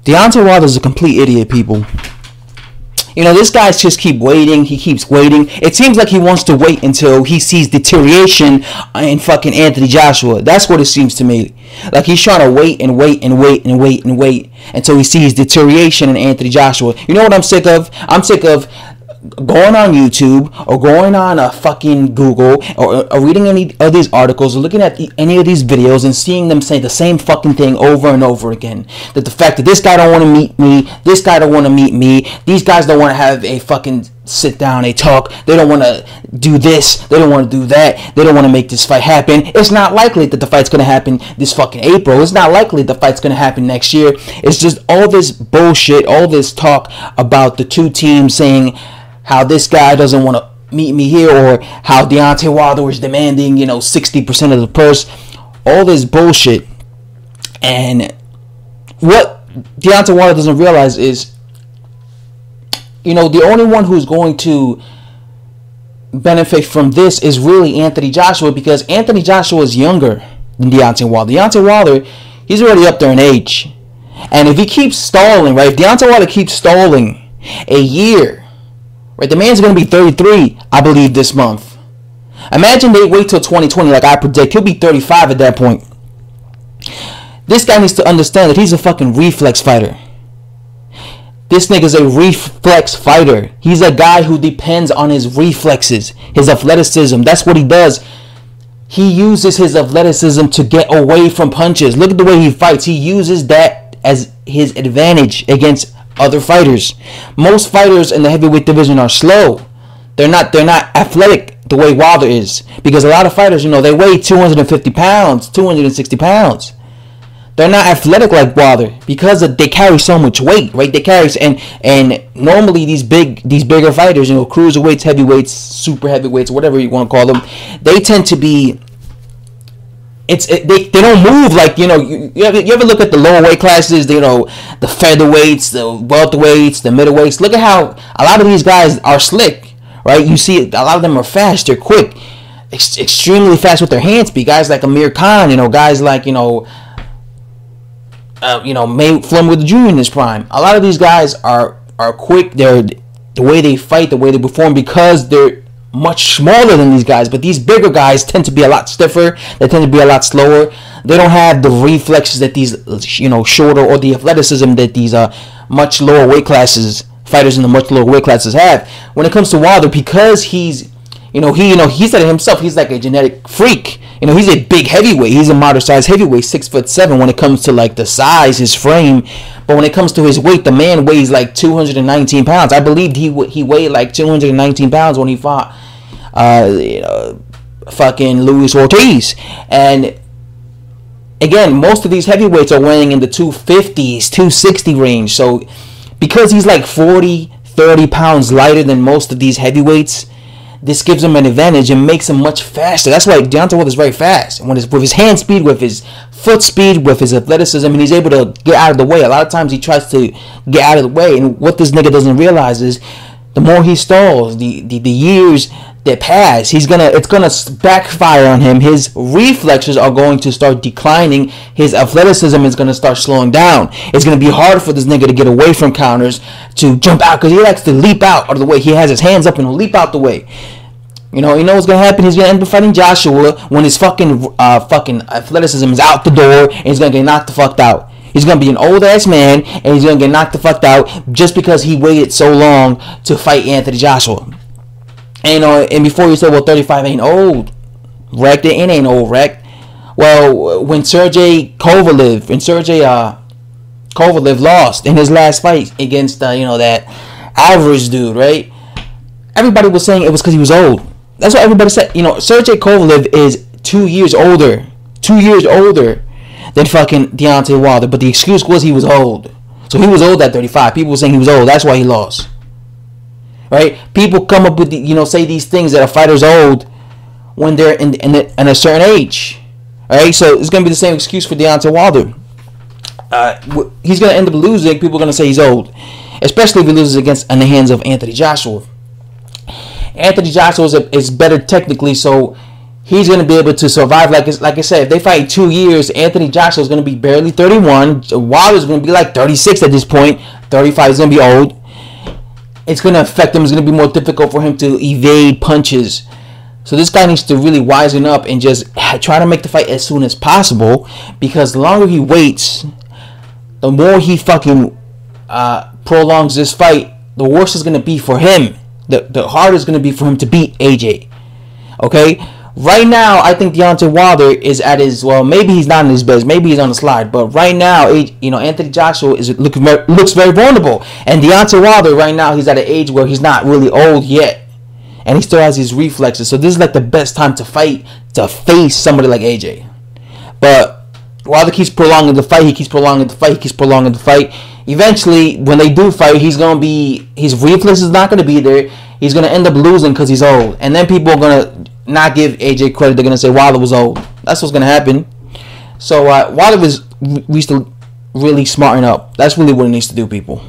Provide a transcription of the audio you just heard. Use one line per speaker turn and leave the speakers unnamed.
Deontay Wilder's a complete idiot, people. You know, this guy just keep waiting. He keeps waiting. It seems like he wants to wait until he sees deterioration in fucking Anthony Joshua. That's what it seems to me. Like he's trying to wait and wait and wait and wait and wait until he sees deterioration in Anthony Joshua. You know what I'm sick of? I'm sick of going on YouTube or going on fucking Google or reading any of these articles or looking at any of these videos and seeing them say the same fucking thing over and over again. That the fact that this guy don't want to meet me, this guy don't want to meet me, these guys don't want to have a fucking sit down, a talk, they don't want to do this, they don't want to do that, they don't want to make this fight happen. It's not likely that the fight's going to happen this fucking April. It's not likely the fight's going to happen next year. It's just all this bullshit, all this talk about the two teams saying how this guy doesn't want to meet me here, or how Deontay Wilder is demanding, 60% of the purse. All this bullshit. And what Deontay Wilder doesn't realize is, the only one who's going to benefit from this is really Anthony Joshua, because Anthony Joshua is younger than Deontay Wilder. Deontay Wilder, he's already up there in age. And if he keeps stalling, right, if Deontay Wilder keeps stalling a year, right, the man's going to be 33, I believe, this month. Imagine they wait till 2020 like I predict. He'll be 35 at that point. This guy needs to understand that he's a fucking reflex fighter. This nigga's a reflex fighter. He's a guy who depends on his reflexes, his athleticism. That's what he does. He uses his athleticism to get away from punches. Look at the way he fights. He uses that as his advantage against other fighters. Most fighters in the heavyweight division are slow. They're not athletic the way Wilder is, because a lot of fighters, they weigh 250 pounds, 260 pounds. They're not athletic like Wilder because they carry so much weight, right? They carry, and normally these bigger fighters, cruiserweights, heavyweights, super heavyweights, whatever you want to call them, they tend to be, they don't move like, you ever look at the lower weight classes, the featherweights, the welterweights, the middleweights. Look at how a lot of these guys are slick, right? You see a lot of them are fast, they're quick, extremely fast with their hand speed. Guys like Amir Khan, guys like, Floyd Jr. in his prime. A lot of these guys are quick. They're the way they fight, the way they perform, because they're much smaller than these guys. But these bigger guys tend to be a lot stiffer. They tend to be a lot slower. They don't have the reflexes that these shorter, or the athleticism that these much lower weight classes, fighters in the much lower weight classes have. When it comes to Wilder, because he's he said it himself, he's like a genetic freak. He's a big heavyweight. He's a moderate size heavyweight, 6'7" when it comes to like the size, his frame. But when it comes to his weight, the man weighs like 219 pounds. I believed he weighed like 219 pounds when he fought fucking Luis Ortiz. And again, most of these heavyweights are weighing in the 250s, 260 range. So because he's like 40, 30 pounds lighter than most of these heavyweights, this gives him an advantage and makes him much faster. That's why Deontay Wilder is very fast. With his hand speed, with his foot speed, with his athleticism, and he's able to get out of the way. A lot of times he tries to get out of the way, and what this nigga doesn't realize is the more he stalls, the years that pass, it's gonna backfire on him. His reflexes are going to start declining. His athleticism is gonna start slowing down. It's gonna be hard for this nigga to get away from counters, to jump out, because he likes to leap out of the way. He has his hands up and he'll leap out the way. You know what's gonna happen? He's gonna end up fighting Joshua when his fucking athleticism is out the door, and he's gonna get knocked the fuck out. He's gonna be an old ass man, and he's gonna get knocked the fuck out just because he waited so long to fight Anthony Joshua. And before you say, well, 35 ain't old, Rec, it ain't old, Rec. Well, when Sergey Kovalev lost in his last fight against that Alvarez dude, right? Everybody was saying it was because he was old. That's what everybody said. Sergey Kovalev is 2 years older than fucking Deontay Wilder, but the excuse was he was old. So he was old at 35. People were saying he was old. That's why he lost. Right? People come up with say these things that a fighter's old when they're in a certain age. All right? So it's gonna be the same excuse for Deontay Wilder. He's gonna end up losing. People are gonna say he's old, especially if he loses in the hands of Anthony Joshua. Anthony Joshua is better technically, so he's going to be able to survive. Like I said, if they fight 2 years, Anthony Joshua is going to be barely 31. Wilder's going to be like 36 at this point. 35 is going to be old. It's going to affect him. It's going to be more difficult for him to evade punches. So this guy needs to really wisen up and just try to make the fight as soon as possible, because the longer he waits, the more he fucking prolongs this fight, the worse it's going to be for him. The harder it's going to be for him to beat AJ. Okay? Right now, I think Deontay Wilder is at his, well, maybe he's not in his best. Maybe he's on the slide. But right now, Anthony Joshua looks very vulnerable. And Deontay Wilder, right now, he's at an age where he's not really old yet. And he still has his reflexes. So this is like the best time to fight, to face somebody like AJ. But Wilder keeps prolonging the fight. He keeps prolonging the fight. He keeps prolonging the fight. Eventually, when they do fight, his reflex is not going to be there. He's going to end up losing because he's old. And then people are going to not give AJ credit. They're going to say Wilder was old. That's what's going to happen. So Wilder needs to really smarten up. That's really what he needs to do, people.